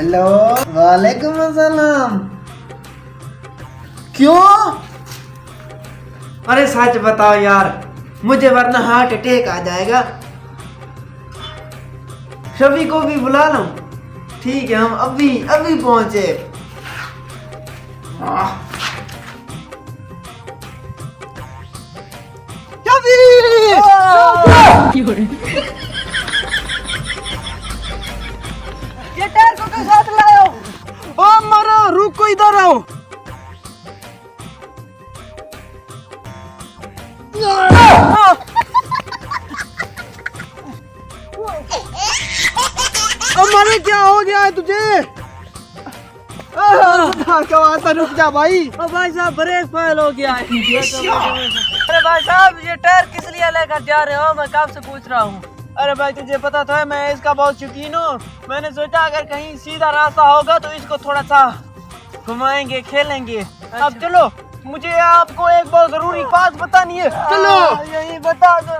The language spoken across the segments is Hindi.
हेलो, वालेकुम अस्सलाम। क्यों? अरे सच बताओ यार, मुझे वरना हार्ट अटैक आ जाएगा। शफी को भी बुला लो। ठीक है, हम अभी अभी पहुंचे। ये टायर को क्यों साथ लाए हो? ओ मरो, रुको, इधर आओ। अरे क्या हो गया है तुझे? रुक जा भाई। ओ भाई साहब, ब्रेक फेल हो गया है। अरे भाई साहब, ये टायर किस लिए लेकर जा रहे हो? मैं कब से पूछ रहा हूँ। अरे भाई, तुझे पता तो है मैं इसका बहुत शौकीन हूँ। मैंने सोचा अगर कहीं सीधा रास्ता होगा तो इसको थोड़ा सा घुमाएंगे, खेलेंगे। अब चलो, मुझे आपको एक बहुत जरूरी बात बतानी है। चलो यही बता दो।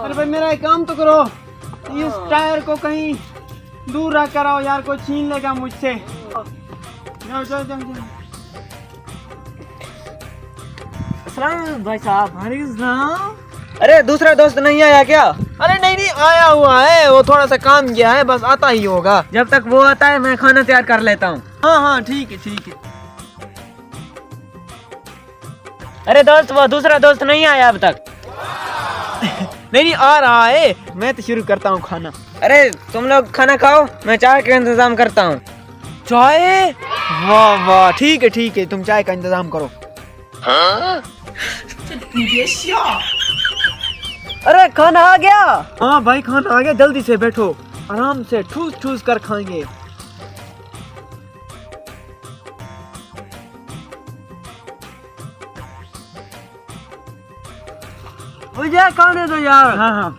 अरे भाई, मेरा एक काम तो करो, इस टायर को कहीं दूर रख कर आओ यार, कोई छीन लेगा मुझसे। जाओ जाओ जाओ जाओ। भाई साहब, अरे दूसरा दोस्त नहीं आया क्या? अरे नहीं नहीं, आया हुआ है, वो थोड़ा सा काम गया है, बस आता ही होगा। जब तक वो आता है मैं खाना तैयार कर लेता हूँ। हाँ हाँ, ठीक है ठीक है। अरे दोस्त, वो दूसरा दोस्त नहीं आया अब तक। नहीं नहीं, आ रहा है, मैं तो शुरू करता हूँ खाना। अरे तुम लोग खाना खाओ, मैं चाय का इंतजाम करता हूँ। चाय? वाह वाह, ठीक है, तुम चाय का इंतजाम करो। अरे खाना आ गया। हाँ भाई, खाना आ गया, जल्दी से बैठो, आराम से ठूस ठूस कर खाएंगे। मुझे खाने दो यार। हाँ हाँ।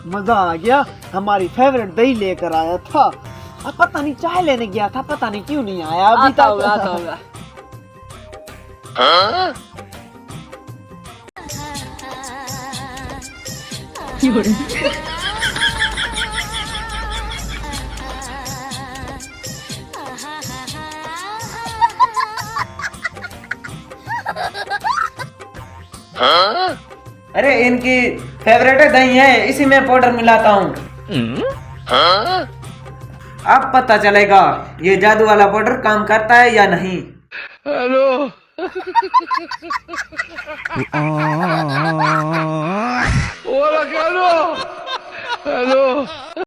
मजा आ गया, हमारी फेवरेट दही लेकर आया था। अब पता नहीं चाय लेने गया था, पता नहीं क्यों नहीं आया अभी आता तक। होगा, आता होगा। अरे इनकी फेवरेट दही है, इसी में पाउडर मिलाता हूँ। अब पता चलेगा ये जादू वाला पाउडर काम करता है या नहीं। हेलो।